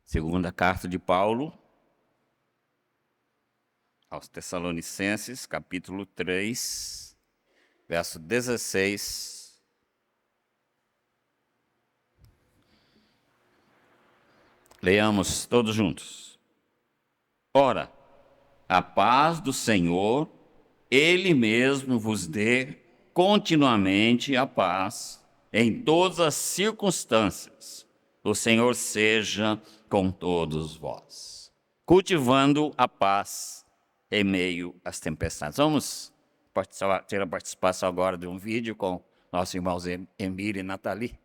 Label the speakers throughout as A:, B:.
A: Segunda carta de Paulo aos Tessalonicenses, capítulo 3, verso 16. Leiamos todos juntos. Ora, a paz do Senhor, Ele mesmo vos dê continuamente a paz em todas as circunstâncias. O Senhor seja com todos vós, cultivando a paz em meio às tempestades. Vamos ter a participação agora de um vídeo com nossos irmãos Emílio e Nathalie.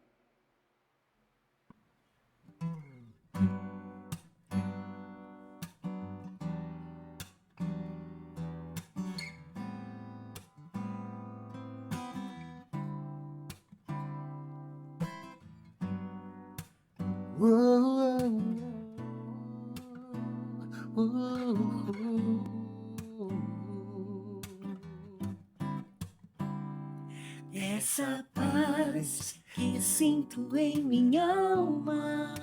B: Essa paz que sinto em minha alma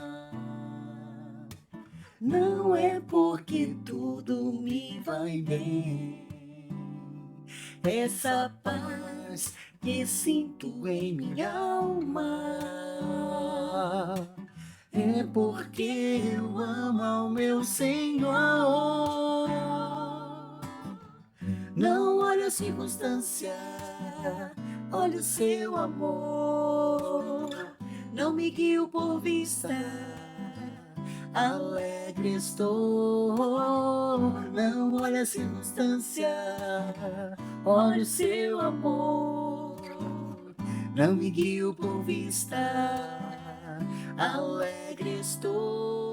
B: não é porque tudo me vai bem. Essa paz que sinto em minha alma é porque eu amo ao meu Senhor. Não olho a circunstância, olha o seu amor, não me guio por vista, alegre estou. Não olha a circunstância, olha o seu amor, não me guio por vista, alegre estou.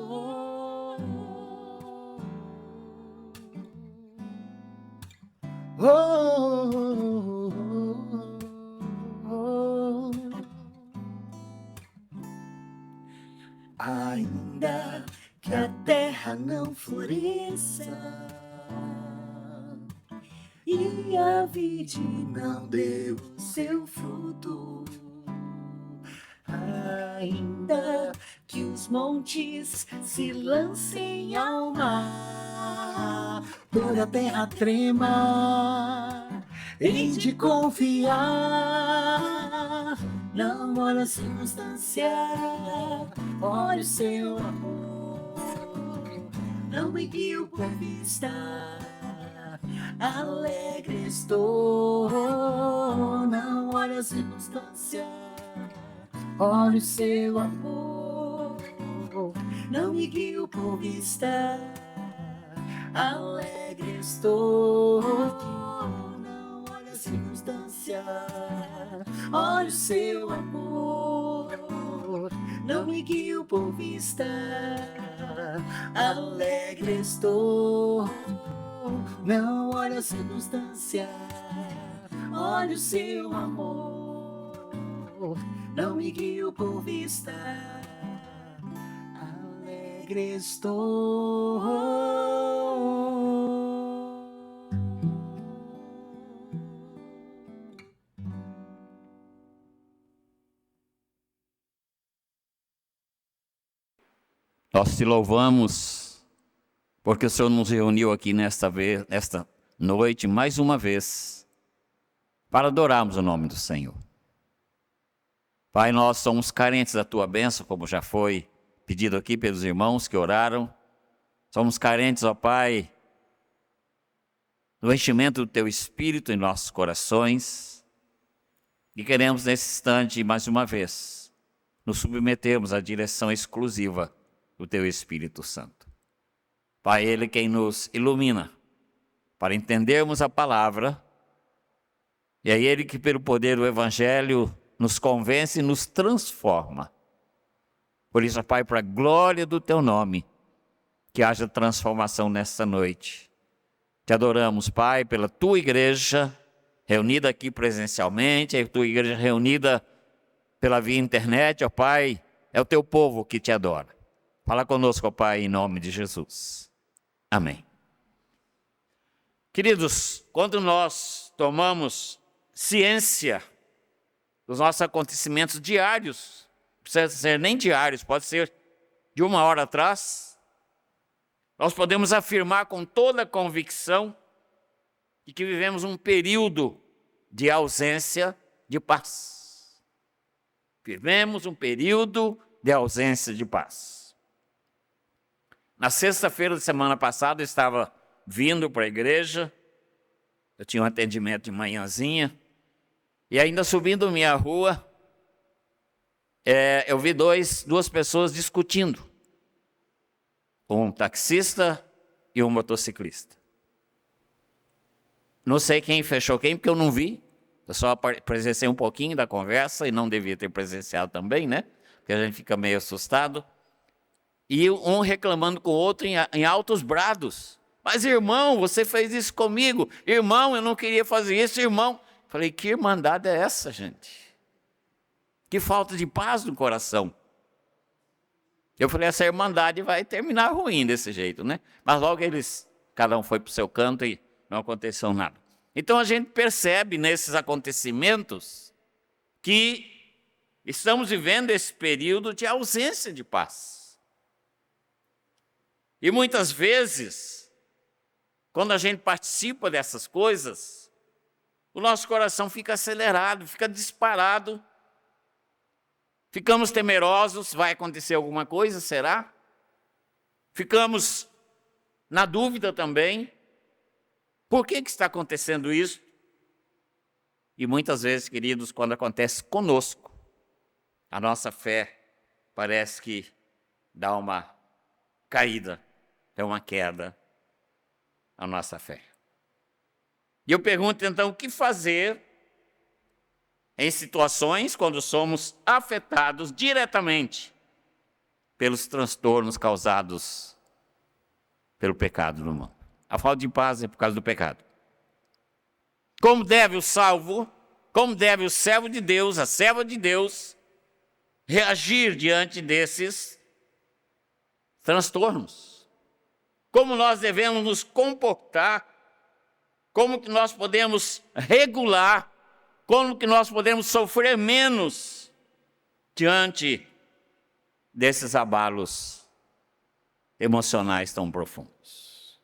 B: Ainda que a terra não floresça e a vide não dê o seu fruto, ainda que os montes se lancem ao mar, toda a terra trema, hei de confiar. Não olha a circunstância, olha o seu amor, não me guio por vista, alegre estou. Não olha a circunstância, olha o seu amor, não me guio por vista, alegre estou. Não olha a circunstância, olha o seu amor, não me guio por vista, alegre estou. Não olha a circunstância, olha o seu amor, não me guio por vista, alegre estou.
A: Nós te louvamos porque o Senhor nos reuniu aqui nesta noite mais uma vez para adorarmos o nome do Senhor. Pai, nós somos carentes da Tua bênção, como já foi pedido aqui pelos irmãos que oraram. Somos carentes, ó Pai, do enchimento do Teu Espírito em nossos corações e queremos nesse instante, mais uma vez, nos submetermos à direção exclusiva do Teu Espírito Santo. Pai, Ele quem nos ilumina para entendermos a palavra, e é Ele que pelo poder do Evangelho nos convence e nos transforma. Por isso, Pai, para a glória do Teu nome, que haja transformação nesta noite. Te adoramos, Pai, pela Tua igreja, reunida aqui presencialmente, a Tua igreja reunida pela via internet, ó Pai, é o Teu povo que Te adora. Fala conosco, ó Pai, em nome de Jesus. Amém. Queridos, quando nós tomamos ciência dos nossos acontecimentos diários, não precisa ser nem diários, pode ser de uma hora atrás, nós podemos afirmar com toda a convicção de que vivemos um período de ausência de paz. Vivemos um período de ausência de paz. Na sexta-feira da semana passada, eu estava vindo para a igreja, eu tinha um atendimento de manhãzinha, e ainda subindo minha rua, eu vi duas pessoas discutindo. Um taxista e um motociclista. Não sei quem fechou quem, porque eu não vi. Eu só presenciei um pouquinho da conversa e não devia ter presenciado também, né? Porque a gente fica meio assustado. E um reclamando com o outro em altos brados. Mas, irmão, você fez isso comigo. Irmão, eu não queria fazer isso, irmão. Falei, que irmandade é essa, gente? Que falta de paz no coração. Eu falei, essa irmandade vai terminar ruim desse jeito, né? Mas logo cada um foi para o seu canto e não aconteceu nada. Então a gente percebe nesses acontecimentos que estamos vivendo esse período de ausência de paz. E muitas vezes, quando a gente participa dessas coisas, o nosso coração fica acelerado, fica disparado. Ficamos temerosos, vai acontecer alguma coisa, será? Ficamos na dúvida também. Por que está acontecendo isso? E muitas vezes, queridos, quando acontece conosco, a nossa fé parece que dá uma caída, é uma queda a nossa fé. E eu pergunto então, o que fazer em situações quando somos afetados diretamente pelos transtornos causados pelo pecado no mundo? A falta de paz é por causa do pecado. Como deve o salvo, como deve o servo de Deus, a serva de Deus, reagir diante desses transtornos? Como nós devemos nos comportar? Como que nós podemos regular? Como que nós podemos sofrer menos diante desses abalos emocionais tão profundos?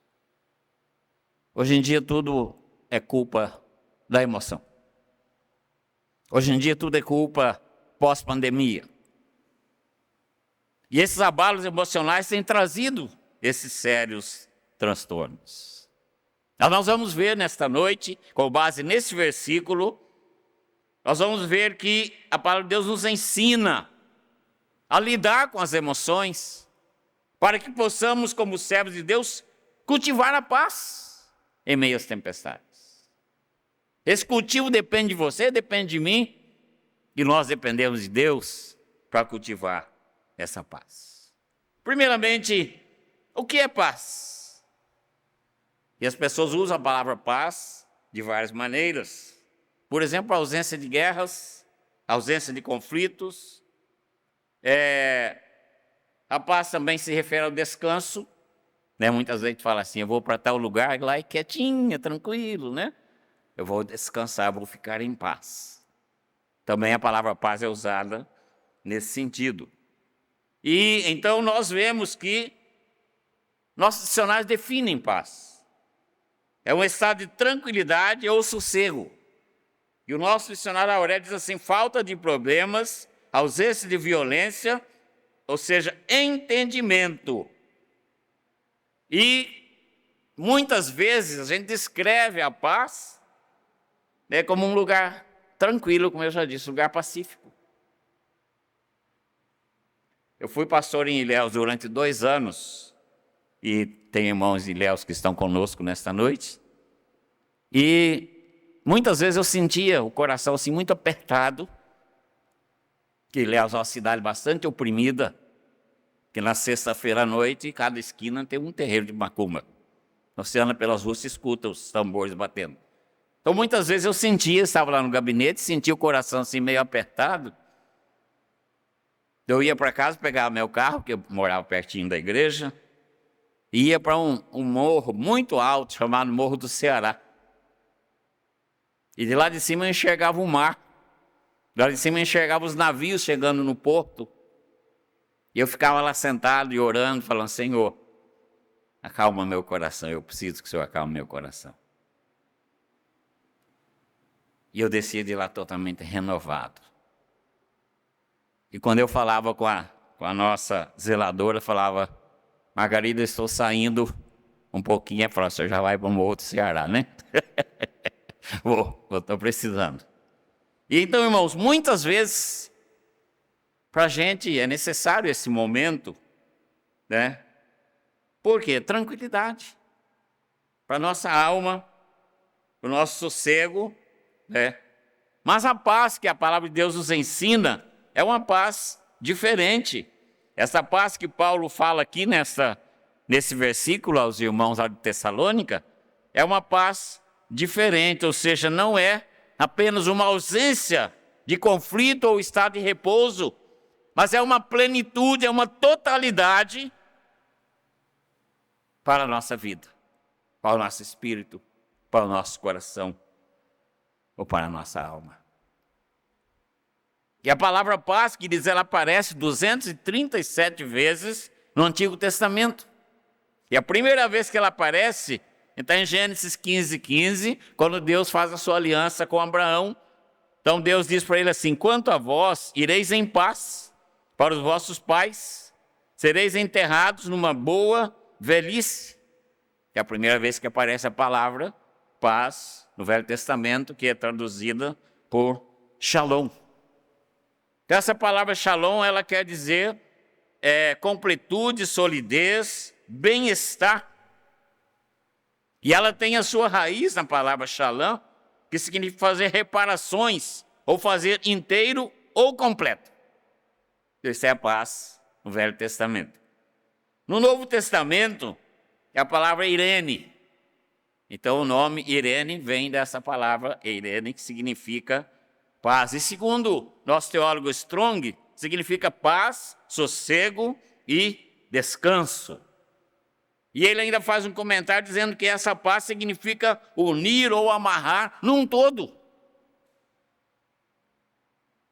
A: Hoje em dia tudo é culpa da emoção. Hoje em dia tudo é culpa pós-pandemia. E esses abalos emocionais têm trazido esses sérios transtornos. Nós vamos ver nesta noite, com base nesse versículo, nós vamos ver que a palavra de Deus nos ensina a lidar com as emoções, para que possamos, como servos de Deus, cultivar a paz em meio às tempestades. Esse cultivo depende de você, depende de mim, e nós dependemos de Deus para cultivar essa paz. Primeiramente, o que é paz? E as pessoas usam a palavra paz de várias maneiras. Por exemplo, a ausência de guerras, a ausência de conflitos. A paz também se refere ao descanso. Né? Muitas vezes fala assim, eu vou para tal lugar, lá é quietinho, tranquilo, né? Eu vou descansar, vou ficar em paz. Também a palavra paz é usada nesse sentido. E então nós vemos que nossos dicionários definem paz. É um estado de tranquilidade ou sossego. E o nosso dicionário Aurélio diz assim, falta de problemas, ausência de violência, ou seja, entendimento. E muitas vezes a gente descreve a paz como um lugar tranquilo, como eu já disse, um lugar pacífico. Eu fui pastor em Ilhéus durante 2 anos, e tem irmãos de Ilhéus que estão conosco nesta noite, e muitas vezes eu sentia o coração assim muito apertado, que Ilhéus é uma cidade bastante oprimida, que na sexta-feira à noite, cada esquina tem um terreiro de macumba. Você anda pelas ruas e escuta os tambores batendo. Então muitas vezes eu sentia, estava lá no gabinete, sentia o coração assim meio apertado. Eu ia para casa, pegava meu carro, que eu morava pertinho da igreja, e ia para um morro muito alto, chamado Morro do Ceará. E de lá de cima eu enxergava o mar. Lá de cima eu enxergava os navios chegando no porto. E eu ficava lá sentado e orando, falando: Senhor, acalma meu coração, eu preciso que o Senhor acalme meu coração. E eu descia de lá totalmente renovado. E quando eu falava com a nossa zeladora, falava: Margarida, estou saindo um pouquinho. Ela falava: o senhor já vai para um outro Ceará, né? Estou precisando. E então, irmãos, muitas vezes, para a gente é necessário esse momento, né? Por quê? Tranquilidade. Para a nossa alma, para o nosso sossego, né? Mas a paz que a palavra de Deus nos ensina é uma paz diferente. Essa paz que Paulo fala aqui nesse versículo aos irmãos lá de Tessalônica, é uma paz diferente, ou seja, não é apenas uma ausência de conflito ou estado de repouso, mas é uma plenitude, é uma totalidade para a nossa vida, para o nosso espírito, para o nosso coração ou para a nossa alma. E a palavra paz, que diz, ela aparece 237 vezes no Antigo Testamento. E a primeira vez que ela aparece está em Gênesis 15:15, quando Deus faz a sua aliança com Abraão. Então Deus diz para ele assim: quanto a vós, ireis em paz para os vossos pais, sereis enterrados numa boa velhice. É a primeira vez que aparece a palavra paz no Velho Testamento, que é traduzida por shalom. Então, essa palavra shalom, ela quer dizer completude, solidez, bem-estar. E ela tem a sua raiz na palavra shalom, que significa fazer reparações, ou fazer inteiro ou completo. Isso é a paz no Velho Testamento. No Novo Testamento, é a palavra Irene. Então, o nome Irene vem dessa palavra Irene, que significa paz. E segundo nosso teólogo Strong, significa paz, sossego e descanso. E ele ainda faz um comentário dizendo que essa paz significa unir ou amarrar num todo.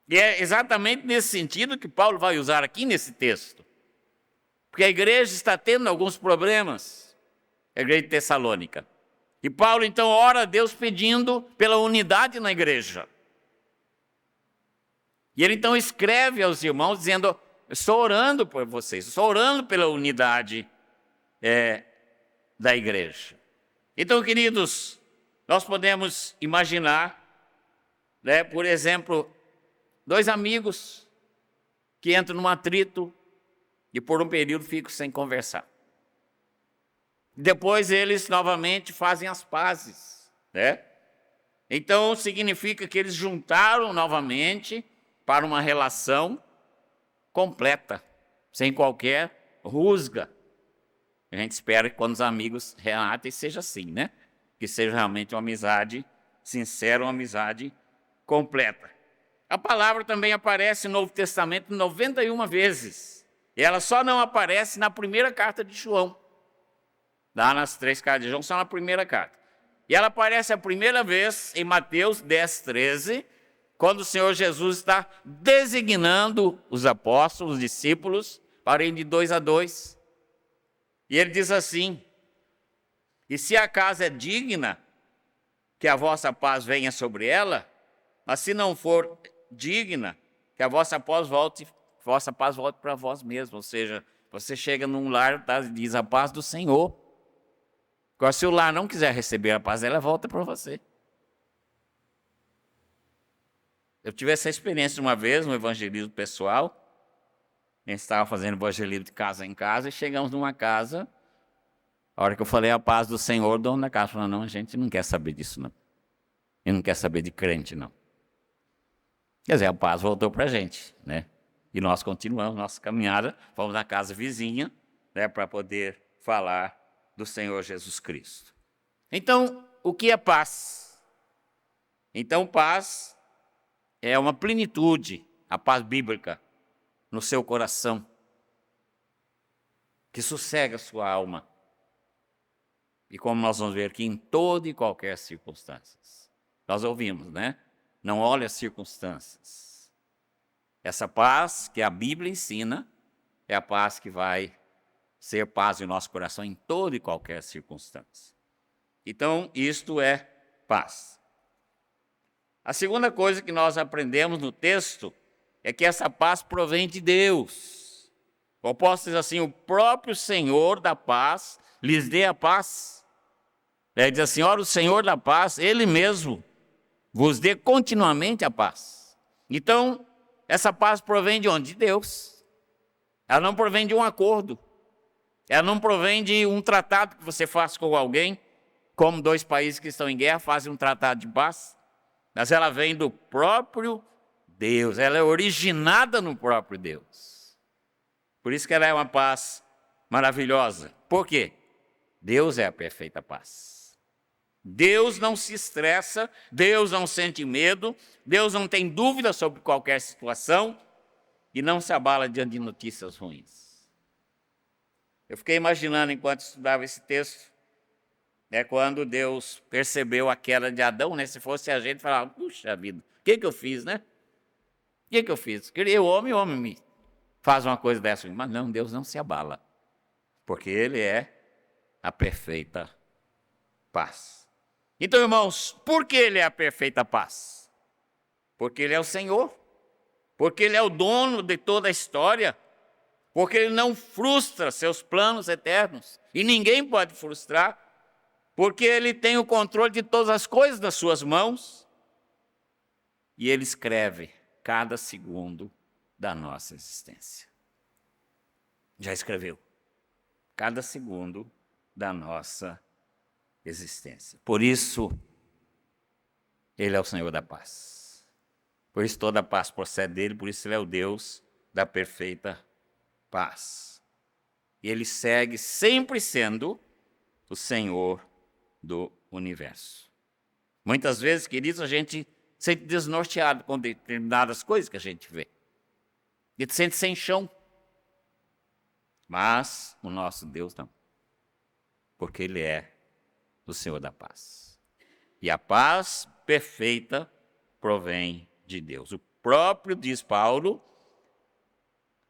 A: E é exatamente nesse sentido que Paulo vai usar aqui nesse texto. Porque a igreja está tendo alguns problemas, a igreja de Tessalônica. E Paulo então ora a Deus pedindo pela unidade na igreja. E ele então escreve aos irmãos dizendo: estou orando por vocês, estou orando pela unidade da igreja. Então, queridos, nós podemos imaginar, né, por exemplo, dois amigos que entram num atrito e por um período ficam sem conversar. Depois eles novamente fazem as pazes, né? Então significa que eles juntaram novamente para uma relação completa, sem qualquer rusga. A gente espera que quando os amigos reatem seja assim, né? Que seja realmente uma amizade sincera, uma amizade completa. A palavra também aparece no Novo Testamento 91 vezes. E ela só não aparece na primeira carta de João. Lá nas 3 cartas de João, só na primeira carta. E ela aparece a primeira vez em Mateus 10:13, quando o Senhor Jesus está designando os apóstolos, os discípulos, para ir de 2 a 2. E ele diz assim: e se a casa é digna, que a vossa paz venha sobre ela, mas se não for digna, que a vossa paz volte para vós mesmos. Ou seja, você chega num lar, diz a paz do Senhor. Agora, se o lar não quiser receber a paz, ela volta para você. Eu tive essa experiência uma vez, no evangelismo pessoal. A gente estava fazendo evangelismo de casa em casa e chegamos numa casa. A hora que eu falei a paz do Senhor, o dono da casa falou: não, a gente não quer saber disso, não. Ele não quer saber de crente, não. Quer dizer, a paz voltou para a gente, né? E nós continuamos nossa caminhada, fomos na casa vizinha, né, para poder falar do Senhor Jesus Cristo. Então, o que é paz? Então, paz é uma plenitude, a paz bíblica, no seu coração, que sossega a sua alma. E como nós vamos ver aqui, em toda e qualquer circunstância. Nós ouvimos, né? Não olhe as circunstâncias. Essa paz que a Bíblia ensina é a paz que vai ser paz em nosso coração em toda e qualquer circunstância. Então, isto é paz. A segunda coisa que nós aprendemos no texto é que essa paz provém de Deus. O apóstolo diz assim: o próprio Senhor da paz lhes dê a paz. Ele diz assim: ora, o Senhor da paz, Ele mesmo, vos dê continuamente a paz. Então, essa paz provém de onde? De Deus. Ela não provém de um acordo. Ela não provém de um tratado que você faz com alguém, como dois países que estão em guerra fazem um tratado de paz. Mas ela vem do próprio Deus, ela é originada no próprio Deus. Por isso que ela é uma paz maravilhosa. Por quê? Deus é a perfeita paz. Deus não se estressa, Deus não sente medo, Deus não tem dúvida sobre qualquer situação e não se abala diante de notícias ruins. Eu fiquei imaginando, enquanto estudava esse texto, quando Deus percebeu a queda de Adão, se fosse a gente, falava: puxa vida, o que eu fiz, né? O que eu fiz? Criei o homem me faz uma coisa dessa. Mas não, Deus não se abala, porque Ele é a perfeita paz. Então, irmãos, por que Ele é a perfeita paz? Porque Ele é o Senhor, porque Ele é o dono de toda a história, porque Ele não frustra seus planos eternos, e ninguém pode frustrar, porque Ele tem o controle de todas as coisas nas suas mãos, e Ele escreve cada segundo da nossa existência. Já escreveu cada segundo da nossa existência. Por isso, Ele é o Senhor da paz. Por isso toda a paz procede dEle, por isso Ele é o Deus da perfeita paz. E Ele segue sempre sendo o Senhor do universo. Muitas vezes, queridos, a gente se sente desnorteado com determinadas coisas que a gente vê. E se sente sem chão. Mas o nosso Deus não. Porque Ele é o Senhor da paz. E a paz perfeita provém de Deus. O próprio, diz Paulo,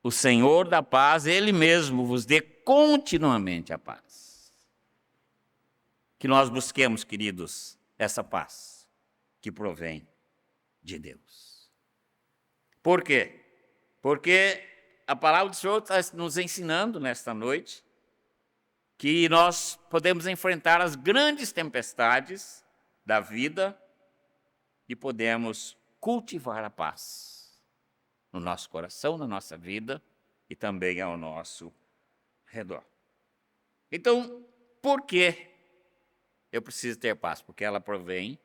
A: o Senhor da paz, Ele mesmo vos dê continuamente a paz. Que nós busquemos, queridos, essa paz que provém de Deus. Por quê? Porque a palavra do Senhor está nos ensinando nesta noite que nós podemos enfrentar as grandes tempestades da vida e podemos cultivar a paz no nosso coração, na nossa vida e também ao nosso redor. Então, por que eu preciso ter paz? Porque ela provém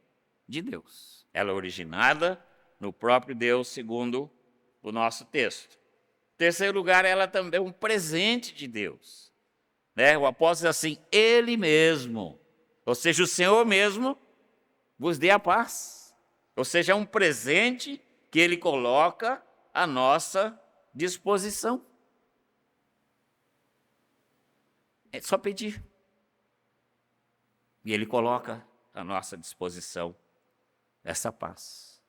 A: de Deus. Ela é originada no próprio Deus, segundo o nosso texto. Em terceiro lugar, ela também é um presente de Deus. O apóstolo diz assim: Ele mesmo, ou seja, o Senhor mesmo, vos dê a paz. Ou seja, é um presente que Ele coloca à nossa disposição. É só pedir. E Ele coloca à nossa disposição essa paz.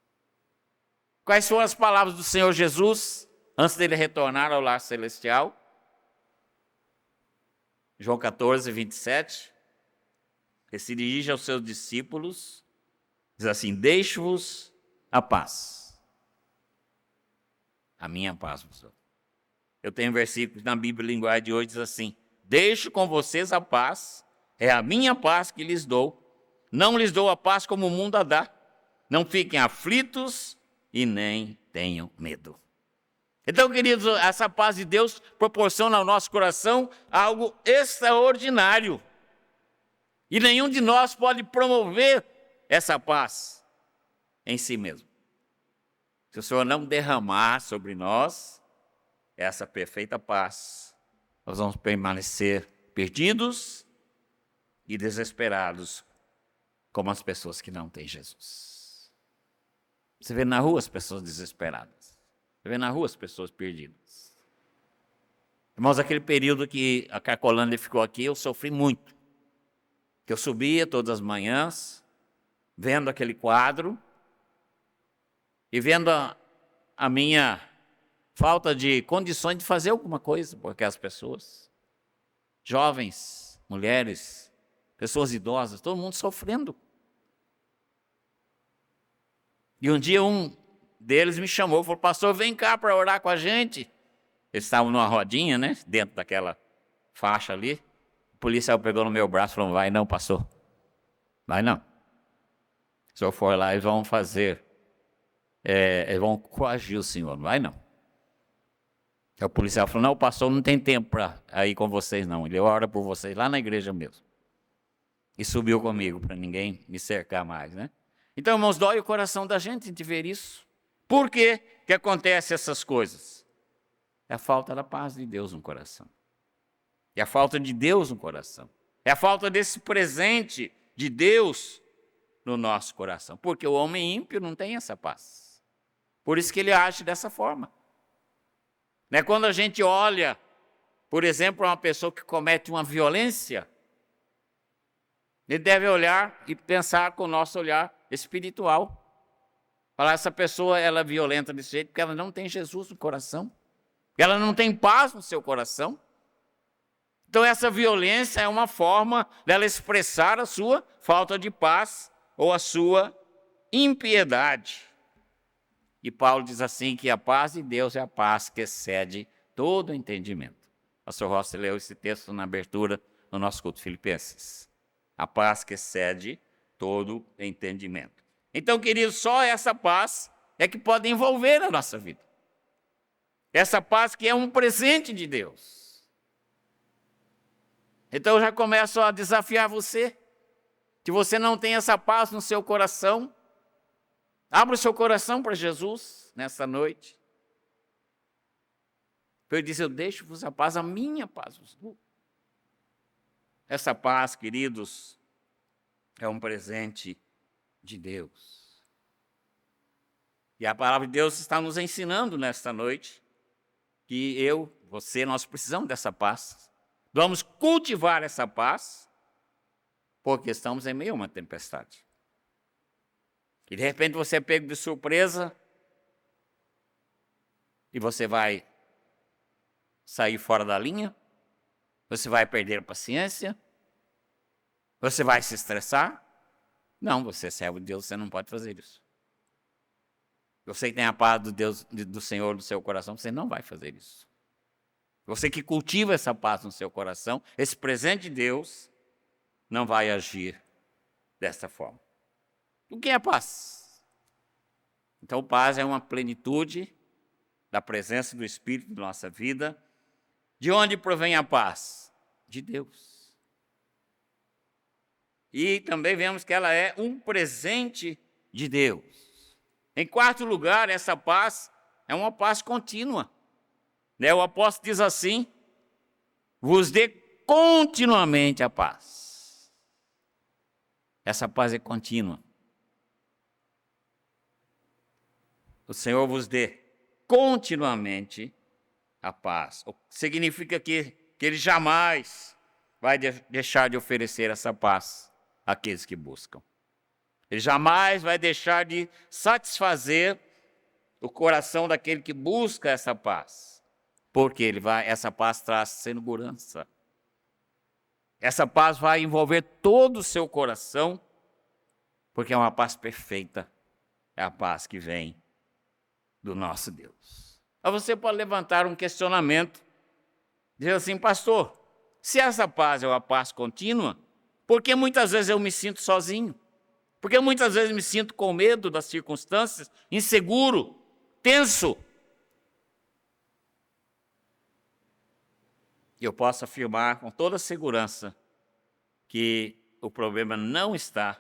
A: Quais são as palavras do Senhor Jesus antes dele retornar ao lar celestial? João 14, 27. Ele se dirige aos seus discípulos, diz assim: deixo-vos a paz. A minha paz vos dou. Eu tenho versículos na Bíblia linguagem de hoje, diz assim: deixo com vocês a paz, é a minha paz que lhes dou. Não lhes dou a paz como o mundo a dá. Não fiquem aflitos e nem tenham medo. Então, queridos, essa paz de Deus proporciona ao nosso coração algo extraordinário. E nenhum de nós pode promover essa paz em si mesmo. Se o Senhor não derramar sobre nós essa perfeita paz, nós vamos permanecer perdidos e desesperados, como as pessoas que não têm Jesus. Você vê na rua as pessoas desesperadas. Você vê na rua as pessoas perdidas. Irmãos, aquele período que a Cracolândia ficou aqui, eu sofri muito. Que eu subia todas as manhãs, vendo aquele quadro, e vendo a minha falta de condições de fazer alguma coisa por aquelas pessoas. Jovens, mulheres, pessoas idosas, todo mundo sofrendo. E um dia um deles me chamou, falou: pastor, vem cá para orar com a gente. Eles estavam numa rodinha, né, dentro daquela faixa ali. O policial pegou no meu braço e falou: vai não, pastor. Vai não. Se eu for lá, eles vão fazer, eles vão coagir o senhor. Não vai não. Aí o policial falou: não, o pastor não tem tempo para ir com vocês não. Ele ora por vocês lá na igreja mesmo. E subiu comigo para ninguém me cercar mais, né? Então, irmãos, dói o coração da gente de ver isso. Por que que acontecem essas coisas? É a falta da paz de Deus no coração. É a falta de Deus no coração. É a falta desse presente de Deus no nosso coração. Porque o homem ímpio não tem essa paz. Por isso que ele age dessa forma. Né? Quando a gente olha, por exemplo, uma pessoa que comete uma violência, ele deve olhar e pensar com o nosso olhar espiritual. Falar: essa pessoa ela é violenta desse jeito porque ela não tem Jesus no coração. Ela não tem paz no seu coração. Então essa violência é uma forma dela expressar a sua falta de paz ou a sua impiedade. E Paulo diz assim que a paz de Deus é a paz que excede todo o entendimento. O pastor Rossi leu esse texto na abertura do nosso culto Filipenses. A paz que excede todo o entendimento. Então, queridos, só essa paz é que pode envolver a nossa vida. Essa paz que é um presente de Deus. Então eu já começo a desafiar você. Se você não tem essa paz no seu coração, abra o seu coração para Jesus nessa noite. Ele diz: eu deixo-vos a paz, a minha paz vos dou. Essa paz, queridos, é um presente de Deus. E a palavra de Deus está nos ensinando nesta noite que você, nós precisamos dessa paz. Vamos cultivar essa paz, porque estamos em meio a uma tempestade. E de repente você é pego de surpresa e você vai sair fora da linha, você vai perder a paciência, você vai se estressar. Não, você é servo de Deus, você não pode fazer isso. Você que tem a paz do Senhor no seu coração, você não vai fazer isso. Você que cultiva essa paz no seu coração, esse presente de Deus, não vai agir dessa forma. O que é paz? Então, paz é uma plenitude da presença do Espírito na nossa vida. De onde provém a paz? De Deus. E também vemos que ela é um presente de Deus. Em quarto lugar, essa paz é uma paz contínua. O apóstolo diz assim: vos dê continuamente a paz. Essa paz é contínua. O Senhor vos dê continuamente a paz. Significa que Ele jamais vai deixar de oferecer essa paz àqueles que buscam. Ele jamais vai deixar de satisfazer o coração daquele que busca essa paz. Porque essa paz traz segurança. Essa paz vai envolver todo o seu coração, porque é uma paz perfeita. É a paz que vem do nosso Deus. Aí você pode levantar um questionamento, dizer assim: pastor, se essa paz é uma paz contínua, por que muitas vezes eu me sinto sozinho? Por que muitas vezes me sinto com medo das circunstâncias, inseguro, tenso? Eu posso afirmar com toda segurança que o problema não está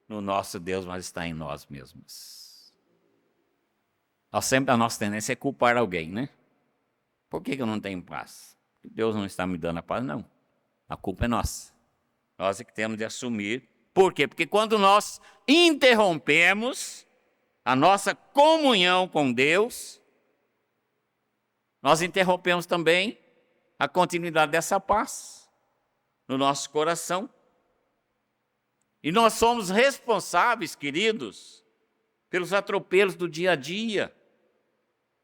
A: no nosso Deus, mas está em nós mesmos. A nossa tendência é culpar alguém, né? Por que eu não tenho paz? Porque Deus não está me dando a paz? Não. A culpa é nossa. Nós é que temos de assumir. Por quê? Porque quando nós interrompemos a nossa comunhão com Deus, nós interrompemos também a continuidade dessa paz no nosso coração. E nós somos responsáveis, queridos, pelos atropelos do dia a dia.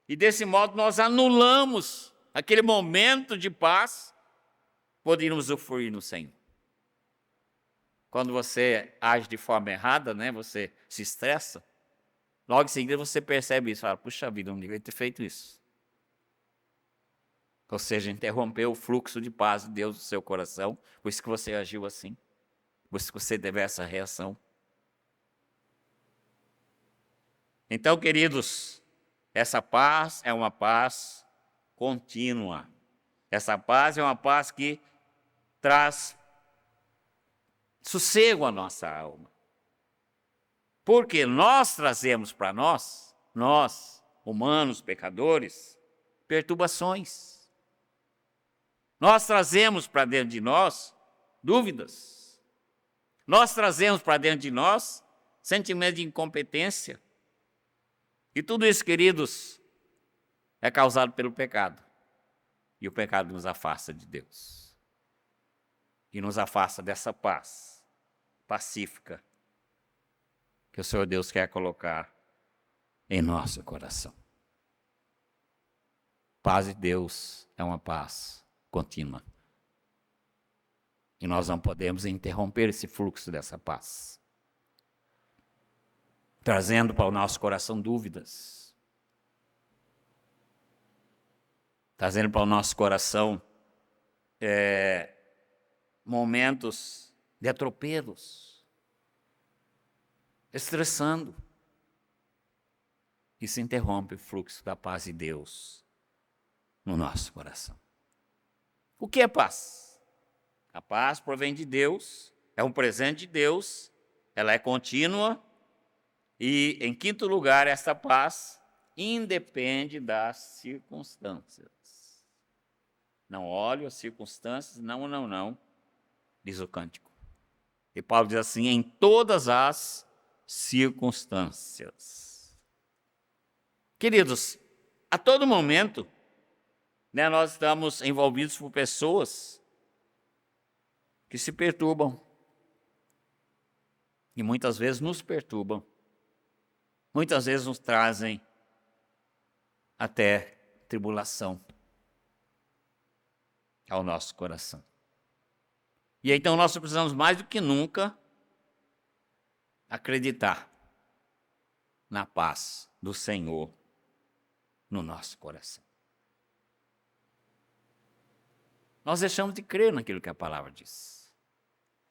A: E desse modo nós anulamos aquele momento de paz, podemos usufruir no Senhor. Quando você age de forma errada, né, você se estressa, logo em seguida você percebe isso, fala, puxa vida, eu não devia ter feito isso. Ou seja, interrompeu o fluxo de paz de Deus no seu coração, por isso que você agiu assim, por isso que você teve essa reação. Então, queridos, essa paz é uma paz contínua. Essa paz é uma paz que traz sossego à nossa alma. Porque nós trazemos para nós, humanos, pecadores, perturbações. Nós trazemos para dentro de nós dúvidas. Nós trazemos para dentro de nós sentimento de incompetência. E tudo isso, queridos, é causado pelo pecado. E o pecado nos afasta de Deus. E nos afasta dessa paz pacífica que o Senhor Deus quer colocar em nosso coração. Paz de Deus é uma paz contínua. E nós não podemos interromper esse fluxo dessa paz, trazendo para o nosso coração dúvidas, trazendo para o nosso coração momentos de atropelos, estressando. Isso interrompe o fluxo da paz de Deus no nosso coração. O que é paz? A paz provém de Deus, é um presente de Deus, ela é contínua e, em quinto lugar, essa paz independe das circunstâncias. Não olho as circunstâncias, não, diz o cântico. E Paulo diz assim, em todas as circunstâncias. Queridos, a todo momento, né, nós estamos envolvidos por pessoas que se perturbam. E muitas vezes nos perturbam. Muitas vezes nos trazem até tribulação ao nosso coração. E então nós precisamos mais do que nunca acreditar na paz do Senhor no nosso coração. Nós deixamos de crer naquilo que a palavra diz.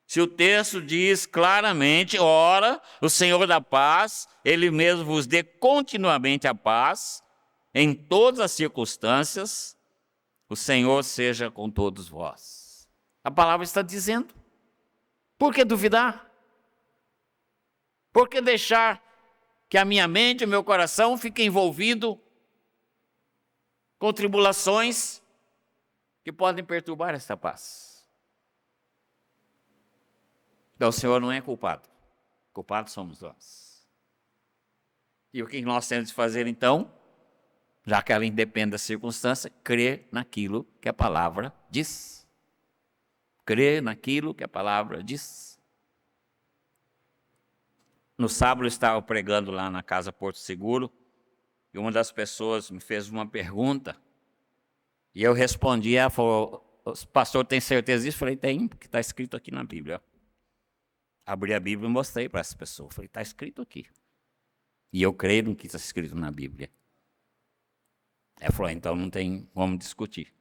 A: Se o texto diz claramente, ora, o Senhor da paz, Ele mesmo vos dê continuamente a paz, em todas as circunstâncias, o Senhor seja com todos vós. A palavra está dizendo. Por que duvidar? Por que deixar que a minha mente e o meu coração fiquem envolvidos com tribulações que podem perturbar essa paz? Então o Senhor não é culpado. Culpados somos nós. E o que nós temos de fazer então? Já que ela independe da circunstância, crer naquilo que a palavra diz. Crer naquilo que a palavra diz. No sábado eu estava pregando lá na Casa Porto Seguro e uma das pessoas me fez uma pergunta e eu respondi, ela falou, pastor, tem certeza disso? Eu falei, tem, porque está escrito aqui na Bíblia. Abri a Bíblia e mostrei para essa pessoa. Eu falei, está escrito aqui. E eu creio no que está escrito na Bíblia. Ela falou, então não tem como discutir.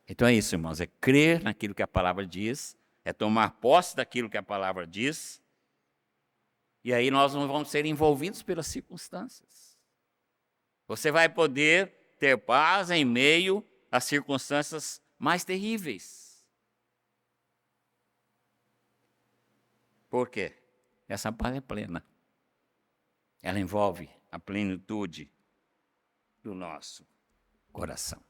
A: Então é isso, irmãos, é crer naquilo que a palavra diz, é tomar posse daquilo que a palavra diz, e aí nós não vamos ser envolvidos pelas circunstâncias. Você vai poder ter paz em meio às circunstâncias mais terríveis. Por quê? Essa paz é plena. Ela envolve a plenitude do nosso coração.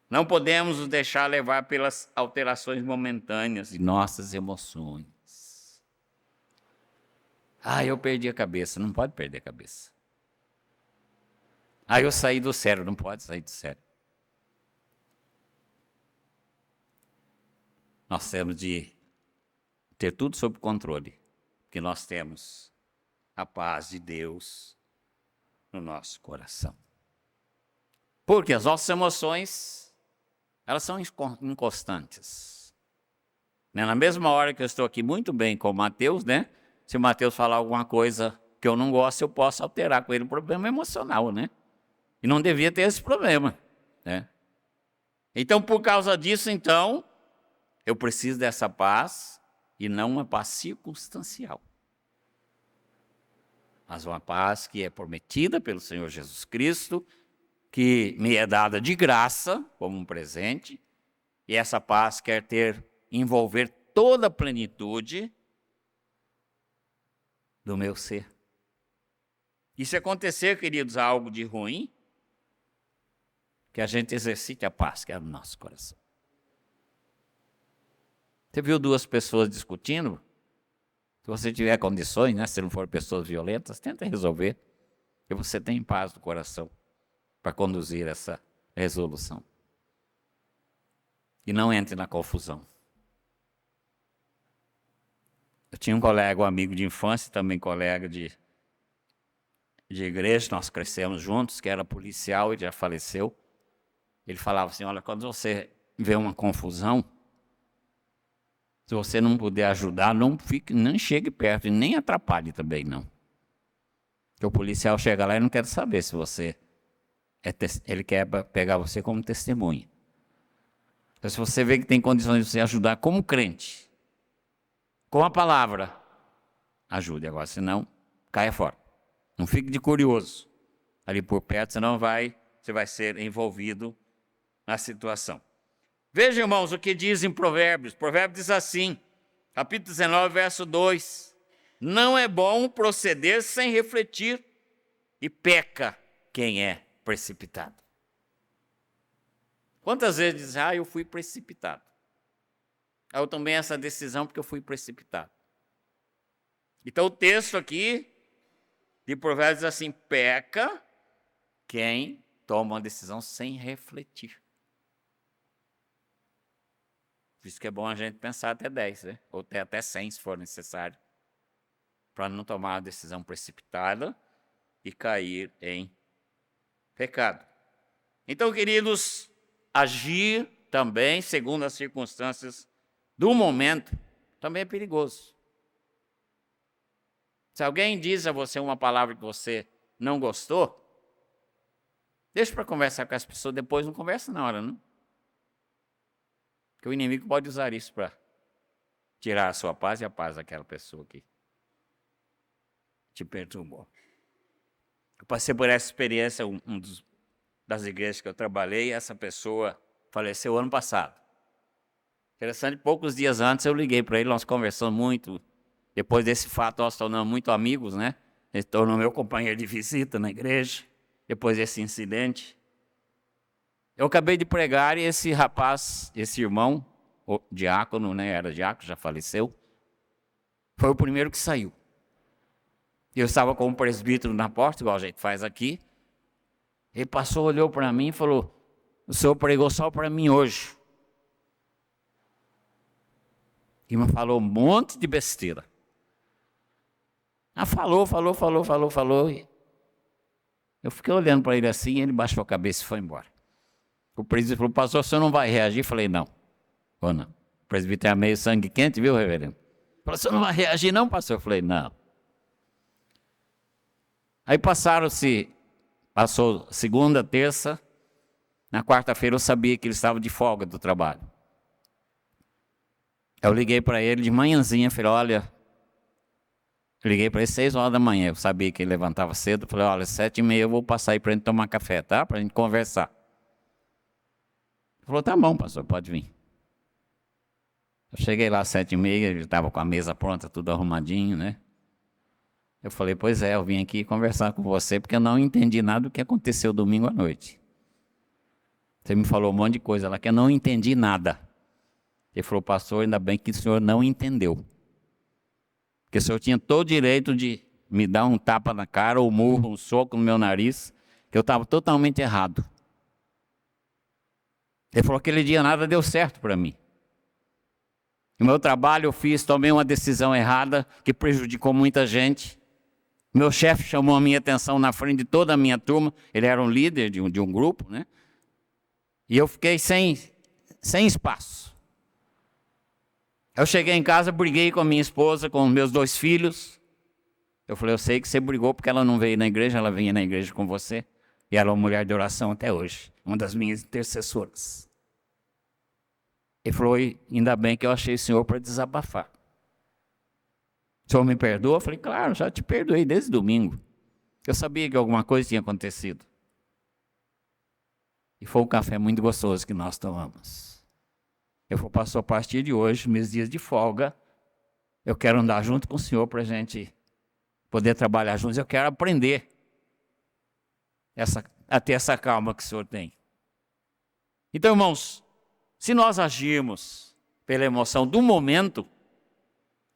A: Não podemos nos deixar levar pelas alterações momentâneas de nossas emoções. Eu perdi a cabeça. Não pode perder a cabeça. Eu saí do sério. Não pode sair do sério. Nós temos de ter tudo sob controle, porque nós temos a paz de Deus no nosso coração. Porque as nossas emoções, elas são inconstantes. Né? Na mesma hora que eu estou aqui muito bem com o Mateus, né? Se o Mateus falar alguma coisa que eu não gosto, eu posso alterar com ele um problema emocional, né? E não devia ter esse problema, né? Então, por causa disso, então, eu preciso dessa paz e não uma paz circunstancial. Mas uma paz que é prometida pelo Senhor Jesus Cristo, que me é dada de graça, como um presente, e essa paz quer envolver toda a plenitude do meu ser. E se acontecer, queridos, algo de ruim, que a gente exercite a paz que é no nosso coração. Você viu duas pessoas discutindo? Se você tiver condições, né, se não for pessoas violentas, tenta resolver. E você tem paz no coração para conduzir essa resolução. E não entre na confusão. Eu tinha um colega, um amigo de infância, também colega de igreja, nós crescemos juntos, que era policial, ele já faleceu. Ele falava assim, olha, quando você vê uma confusão, se você não puder ajudar, não chegue perto e nem atrapalhe também, não. Porque o policial chega lá e não quer saber se você ele quer pegar você como testemunha. Então, se você vê que tem condições de você ajudar como crente, com a palavra, ajude agora, senão caia fora. Não fique de curioso ali por perto, senão você vai ser envolvido na situação. Veja, irmãos, o que diz em Provérbios. Provérbios diz assim, capítulo 19, verso 2. Não é bom proceder sem refletir, e peca quem é precipitado. Quantas vezes diz, eu fui precipitado. Eu tomei essa decisão porque eu fui precipitado. Então o texto aqui de Provérbios diz assim, peca quem toma uma decisão sem refletir. Por isso que é bom a gente pensar até 10, né? Ou até 100, se for necessário, para não tomar uma decisão precipitada e cair em pecado. Então, queridos, agir também, segundo as circunstâncias do momento, também é perigoso. Se alguém diz a você uma palavra que você não gostou, deixa para conversar com as pessoas, depois não conversa na hora, não. Porque o inimigo pode usar isso para tirar a sua paz e a paz daquela pessoa que te perturbou. Eu passei por essa experiência, das igrejas que eu trabalhei, essa pessoa faleceu ano passado. Interessante, poucos dias antes eu liguei para ele, nós conversamos muito. Depois desse fato, nós tornamos muito amigos, né? Ele tornou meu companheiro de visita na igreja, depois desse incidente. Eu acabei de pregar e esse rapaz, esse irmão, o diácono, né? Era diácono, já faleceu, foi o primeiro que saiu. Eu estava com um presbítero na porta, igual a gente faz aqui. Ele passou, olhou para mim e falou, o senhor pregou só para mim hoje. E me falou um monte de besteira. Falou. Eu fiquei olhando para ele assim, ele baixou a cabeça e foi embora. O presbítero falou, pastor, o senhor não vai reagir? Eu falei, não. Ou não. O presbítero é meio sangue quente, viu, reverendo? Ele falou, o senhor não vai reagir não, pastor? Eu falei, não. Aí passou segunda, terça, na quarta-feira eu sabia que ele estava de folga do trabalho. Eu liguei para ele de manhãzinha, falei, olha, eu liguei para ele 6 horas da manhã, eu sabia que ele levantava cedo, falei, olha, 7h30 eu vou passar aí para a gente tomar café, tá? Para a gente conversar. Ele falou, tá bom, pastor, pode vir. Eu cheguei lá às 7h30, ele estava com a mesa pronta, tudo arrumadinho, né? Eu falei, pois é, eu vim aqui conversar com você porque eu não entendi nada do que aconteceu domingo à noite. Você me falou um monte de coisa lá que eu não entendi nada. Ele falou, pastor, ainda bem que o senhor não entendeu. Porque o senhor tinha todo o direito de me dar um tapa na cara, ou um murro, um soco no meu nariz, que eu estava totalmente errado. Ele falou que aquele dia nada deu certo para mim. No meu trabalho eu tomei uma decisão errada que prejudicou muita gente. Meu chefe chamou a minha atenção na frente de toda a minha turma. Ele era um líder de um grupo, né? E eu fiquei sem espaço. Eu cheguei em casa, briguei com a minha esposa, com os meus 2 filhos. Eu falei, eu sei que você brigou porque ela não veio na igreja, ela vinha na igreja com você. E ela é uma mulher de oração até hoje, uma das minhas intercessoras. Ele falou, ainda bem que eu achei o senhor para desabafar. O senhor me perdoa? Eu falei, claro, já te perdoei desde domingo. Eu sabia que alguma coisa tinha acontecido. E foi um café muito gostoso que nós tomamos. Eu falei, pastor, a partir de hoje, meus dias de folga, eu quero andar junto com o senhor para a gente poder trabalhar juntos. Eu quero aprender a ter essa calma que o senhor tem. Então, irmãos, se nós agirmos pela emoção do momento,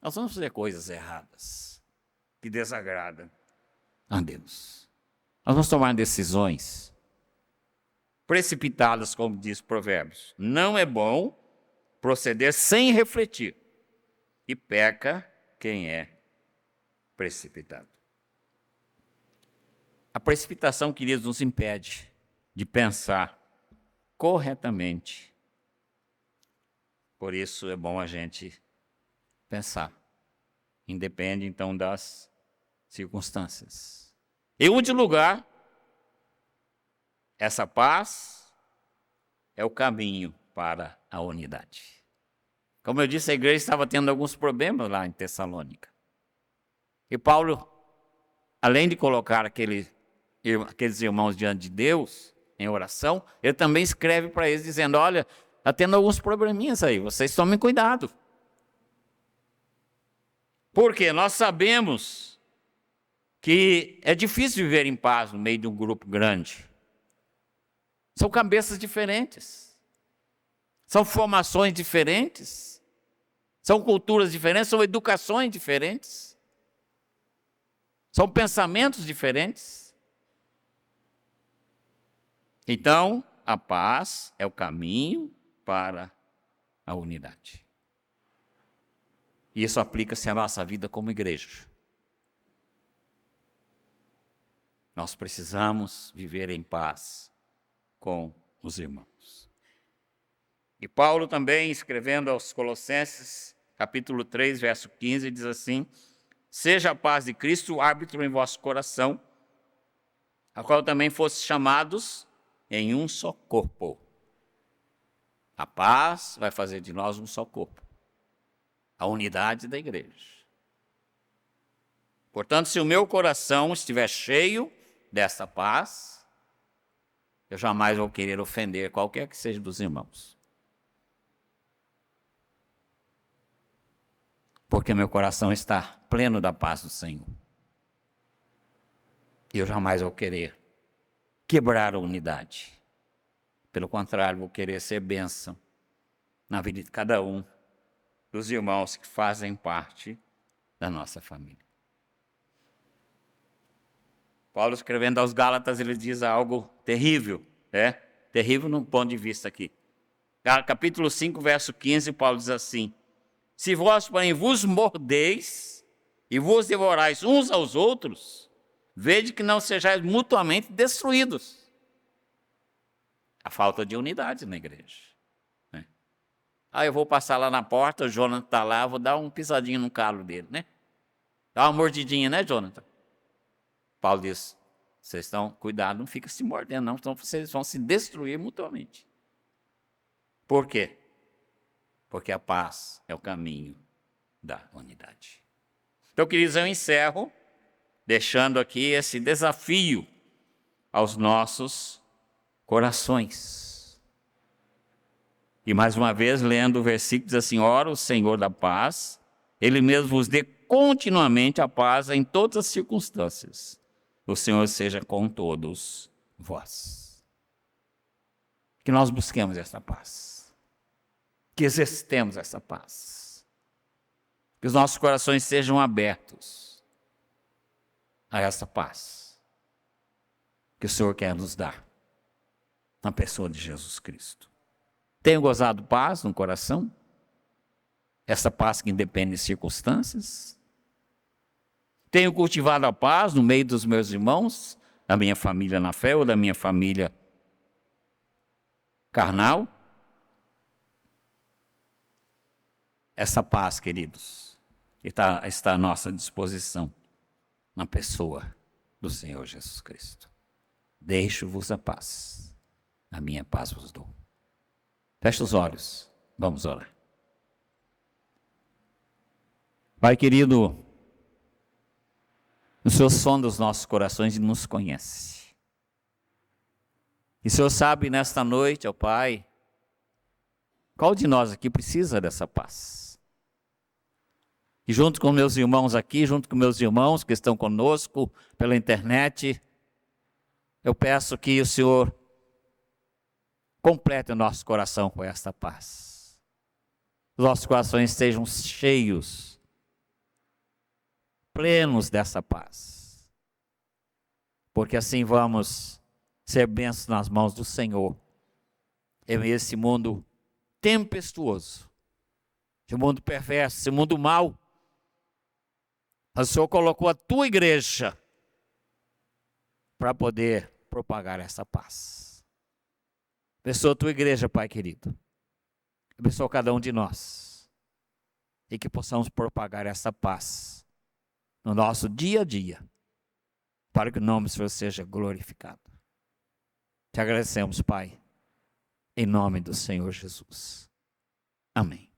A: nós vamos fazer coisas erradas, que desagradam a Deus. Nós vamos tomar decisões precipitadas, como diz Provérbios. Não é bom proceder sem refletir. E peca quem é precipitado. A precipitação, queridos, nos impede de pensar corretamente. Por isso é bom a gente pensar. Independe, então, das circunstâncias. Em último lugar, essa paz é o caminho para a unidade. Como eu disse, a igreja estava tendo alguns problemas lá em Tessalônica. E Paulo, além de colocar aqueles irmãos diante de Deus, em oração, ele também escreve para eles dizendo, olha, está tendo alguns probleminhas aí, vocês tomem cuidado. Porque nós sabemos que é difícil viver em paz no meio de um grupo grande. São cabeças diferentes. São formações diferentes. São culturas diferentes, são educações diferentes. São pensamentos diferentes. Então, a paz é o caminho para a unidade. E isso aplica-se à nossa vida como igreja. Nós precisamos viver em paz com os irmãos. E Paulo também, escrevendo aos Colossenses, capítulo 3, verso 15, diz assim, seja a paz de Cristo o árbitro em vosso coração, a qual também fosse chamados em um só corpo. A paz vai fazer de nós um só corpo. A unidade da igreja. Portanto, se o meu coração estiver cheio dessa paz, eu jamais vou querer ofender qualquer que seja dos irmãos. Porque meu coração está pleno da paz do Senhor. E eu jamais vou querer quebrar a unidade. Pelo contrário, vou querer ser bênção na vida de cada um dos irmãos que fazem parte da nossa família. Paulo, escrevendo aos Gálatas, ele diz algo terrível, terrível num ponto de vista aqui. Capítulo 5, verso 15, Paulo diz assim, se vós, porém, vos mordeis e vos devorais uns aos outros, vede que não sejais mutuamente destruídos. A falta de unidade na igreja. Eu vou passar lá na porta, o Jonathan está lá, vou dar um pisadinho no calo dele, né? Dá uma mordidinha, né, Jonathan? Paulo diz, vocês estão, cuidado, não fica se mordendo, não, senão vocês vão se destruir mutuamente. Por quê? Porque a paz é o caminho da unidade. Então, queridos, eu encerro deixando aqui esse desafio aos nossos corações. E mais uma vez, lendo o versículo, diz assim, ora o Senhor da paz, Ele mesmo vos dê continuamente a paz em todas as circunstâncias. O Senhor seja com todos vós. Que nós busquemos essa paz. Que exercitemos essa paz. Que os nossos corações sejam abertos a essa paz que o Senhor quer nos dar na pessoa de Jesus Cristo. Tenho gozado paz no coração? Essa paz que independe de circunstâncias? Tenho cultivado a paz no meio dos meus irmãos, da minha família na fé ou da minha família carnal? Essa paz, queridos, está à nossa disposição na pessoa do Senhor Jesus Cristo. Deixo-vos a paz, a minha paz vos dou. Feche os olhos, vamos orar. Pai querido, o Senhor sonda os nossos corações e nos conhece. E o Senhor sabe nesta noite, ó Pai, qual de nós aqui precisa dessa paz? E junto com meus irmãos aqui, junto com meus irmãos que estão conosco pela internet, eu peço que o Senhor complete o nosso coração com esta paz. Os nossos corações estejam cheios, plenos dessa paz. Porque assim vamos ser bênçãos nas mãos do Senhor. Em esse mundo tempestuoso, esse mundo perverso, esse mundo mau, o Senhor colocou a tua igreja para poder propagar essa paz. Abençoa a tua igreja, Pai querido. Abençoa cada um de nós. E que possamos propagar essa paz no nosso dia a dia, para que o nome do Senhor seja glorificado. Te agradecemos, Pai, em nome do Senhor Jesus. Amém.